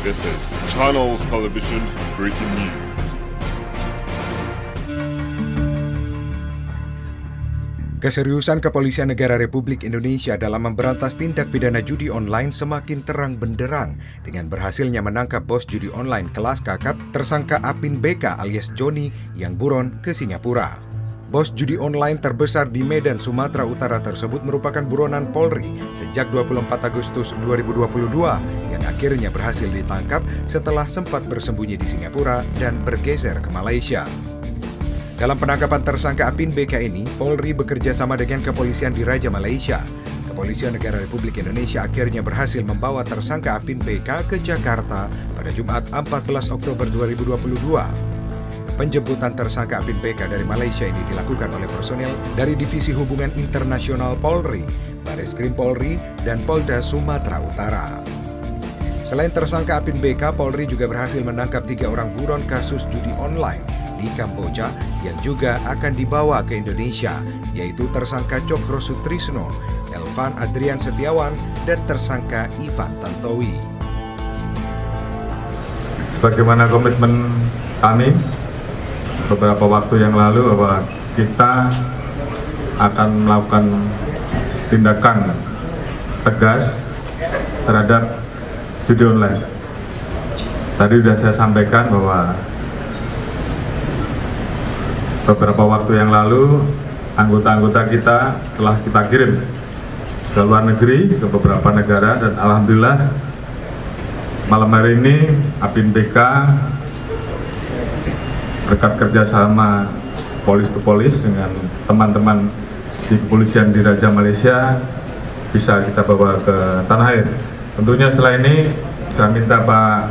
This is Channels Television's breaking news. Keseriusan Kepolisian Negara Republik Indonesia dalam memberantas tindak pidana judi online semakin terang benderang dengan berhasilnya menangkap bos judi online kelas kakap tersangka Apin BK alias Joni yang buron ke Singapura. Bos judi online terbesar di Medan, Sumatera Utara tersebut merupakan buronan Polri sejak 24 Agustus 2022 yang akhirnya berhasil ditangkap setelah sempat bersembunyi di Singapura dan bergeser ke Malaysia. Dalam penangkapan tersangka Apin BK ini, Polri bekerja sama dengan kepolisian di Raja Malaysia. Kepolisian Negara Republik Indonesia akhirnya berhasil membawa tersangka Apin BK ke Jakarta pada Jumat 14 Oktober 2022. Penjemputan tersangka Apin BK dari Malaysia ini dilakukan oleh personel dari Divisi Hubungan Internasional Polri, Bareskrim Polri, dan Polda Sumatera Utara. Selain tersangka Apin BK, Polri juga berhasil menangkap 3 orang buron kasus judi online di Kamboja yang juga akan dibawa ke Indonesia, yaitu tersangka Cokro Sutrisno, Elvan Adrian Setiawan, dan tersangka Ivan Tantowi. Sebagaimana komitmen kami beberapa waktu yang lalu bahwa kita akan melakukan tindakan tegas terhadap judi online. Tadi sudah saya sampaikan bahwa beberapa waktu yang lalu anggota-anggota kita telah kita kirim ke luar negeri, ke beberapa negara, dan alhamdulillah malam hari ini Apin BK berkat kerjasama polis to polis dengan teman-teman di kepolisian di Raja Malaysia bisa kita bawa ke tanah air. Tentunya setelah ini saya minta Pak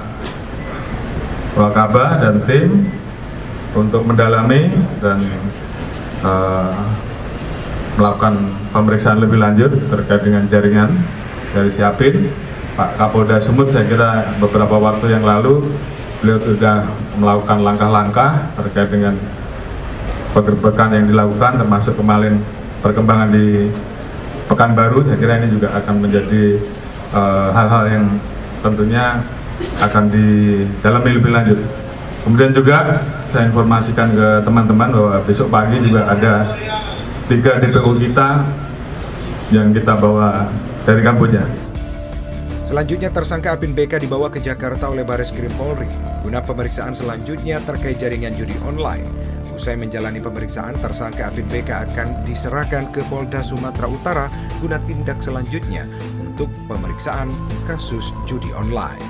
Wakabah dan tim untuk mendalami dan melakukan pemeriksaan lebih lanjut terkait dengan jaringan dari si Apin. Pak Kapolda Sumut saya kira beberapa waktu yang lalu beliau sudah melakukan langkah-langkah terkait dengan penggerbekan yang dilakukan, termasuk kemarin perkembangan di Pekanbaru. Saya kira ini juga akan menjadi hal-hal yang tentunya akan didalami lebih lanjut. Kemudian juga saya informasikan ke teman-teman bahwa besok pagi juga ada 3 DPO kita yang kita bawa dari Kamboja. Selanjutnya tersangka Apin BK dibawa ke Jakarta oleh Bareskrim Polri guna pemeriksaan selanjutnya terkait jaringan judi online. Usai menjalani pemeriksaan, tersangka Apin BK akan diserahkan ke Polda Sumatera Utara guna tindak selanjutnya untuk pemeriksaan kasus judi online.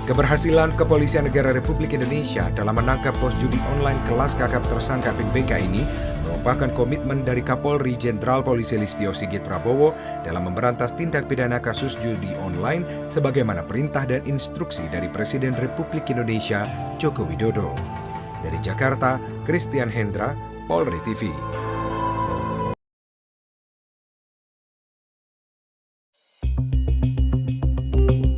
Keberhasilan Kepolisian Negara Republik Indonesia dalam menangkap bos judi online kelas kakap tersangka Apin BK ini merupakan komitmen dari Kapolri Jenderal Polisi Listio Sigit Prabowo dalam memberantas tindak pidana kasus judi online sebagaimana perintah dan instruksi dari Presiden Republik Indonesia Joko Widodo. Dari Jakarta, Christian Hendra, Polri TV.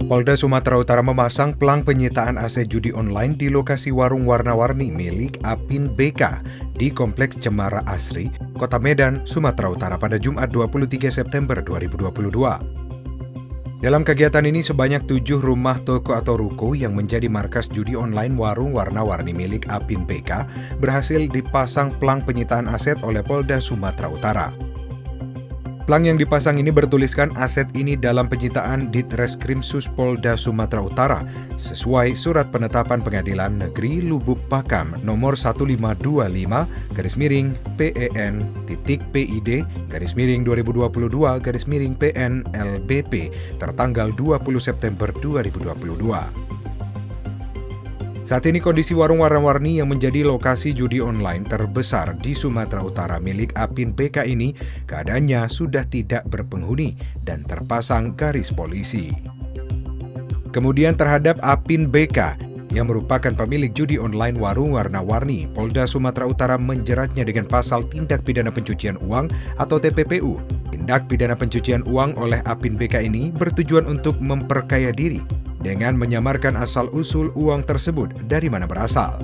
Polda Sumatera Utara memasang pelang penyitaan aset judi online di lokasi warung warna-warni milik Apin BK di Kompleks Cemara Asri, Kota Medan, Sumatera Utara pada Jumat 23 September 2022. Dalam kegiatan ini sebanyak 7 rumah toko atau ruko yang menjadi markas judi online warung warna-warni milik Apin BK berhasil dipasang pelang penyitaan aset oleh Polda Sumatera Utara. Pelang yang dipasang ini bertuliskan aset ini dalam penyitaan Ditreskrim Sus Polda Sumatera Utara sesuai Surat Penetapan Pengadilan Negeri Lubuk Pakam nomor 1525-PEN-PID-2022-PN-LBP tertanggal 20 September 2022. Saat ini kondisi warung warna-warni yang menjadi lokasi judi online terbesar di Sumatera Utara milik Apin BK ini keadaannya sudah tidak berpenghuni dan terpasang garis polisi. Kemudian terhadap Apin BK yang merupakan pemilik judi online warung warna-warni, Polda Sumatera Utara menjeratnya dengan pasal tindak pidana pencucian uang atau TPPU. Tindak pidana pencucian uang oleh Apin BK ini bertujuan untuk memperkaya diri dengan menyamarkan asal-usul uang tersebut dari mana berasal.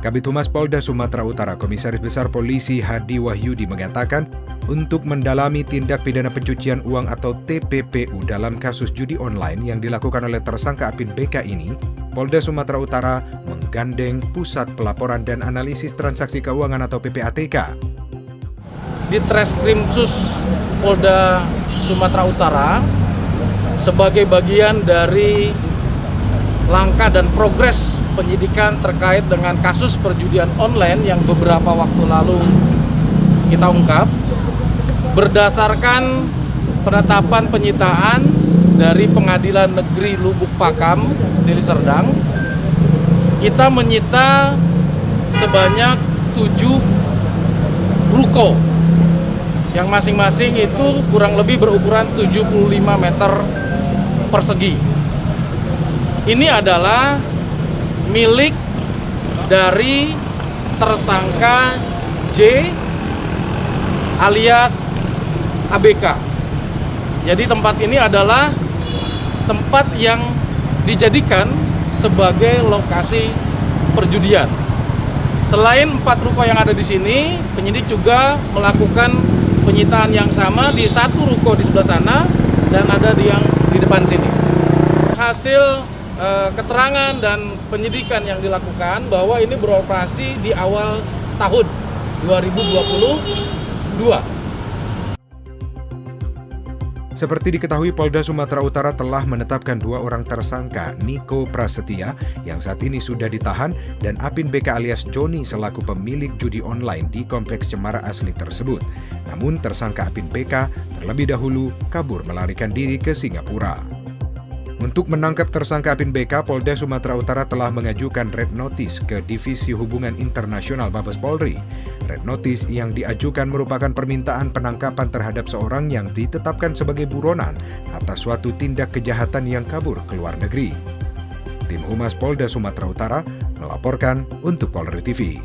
Kabid Humas Polda Sumatera Utara Komisaris Besar Polisi Hadi Wahyudi mengatakan untuk mendalami tindak pidana pencucian uang atau TPPU dalam kasus judi online yang dilakukan oleh tersangka Apin BK ini, Polda Sumatera Utara menggandeng Pusat Pelaporan dan Analisis Transaksi Keuangan atau PPATK. Di Treskrimsus Polda Sumatera Utara sebagai bagian dari langkah dan progres penyidikan terkait dengan kasus perjudian online yang beberapa waktu lalu kita ungkap, berdasarkan penetapan penyitaan dari Pengadilan Negeri Lubuk Pakam, Deli Serdang, kita menyita sebanyak 7 ruko yang masing-masing itu kurang lebih berukuran 75 meter persegi. Ini adalah milik dari tersangka J alias ABK. Jadi tempat ini adalah tempat yang dijadikan sebagai lokasi perjudian. Selain 4 ruko yang ada di sini, penyidik juga melakukan penyitaan yang sama di 1 ruko di sebelah sana dan ada yang di depan sini. Hasil keterangan dan penyidikan yang dilakukan bahwa ini beroperasi di awal tahun 2022. Seperti diketahui, Polda Sumatera Utara telah menetapkan 2 orang tersangka, Niko Prasetya yang saat ini sudah ditahan dan Apin BK alias Joni selaku pemilik judi online di Kompleks Cemara Asli tersebut. Namun tersangka Apin BK terlebih dahulu kabur melarikan diri ke Singapura. Untuk menangkap tersangka Apin BK, Polda Sumatera Utara telah mengajukan red notice ke Divisi Hubungan Internasional Mabes Polri. Red notice yang diajukan merupakan permintaan penangkapan terhadap seorang yang ditetapkan sebagai buronan atas suatu tindak kejahatan yang kabur ke luar negeri. Tim Humas Polda Sumatera Utara melaporkan untuk Polri TV.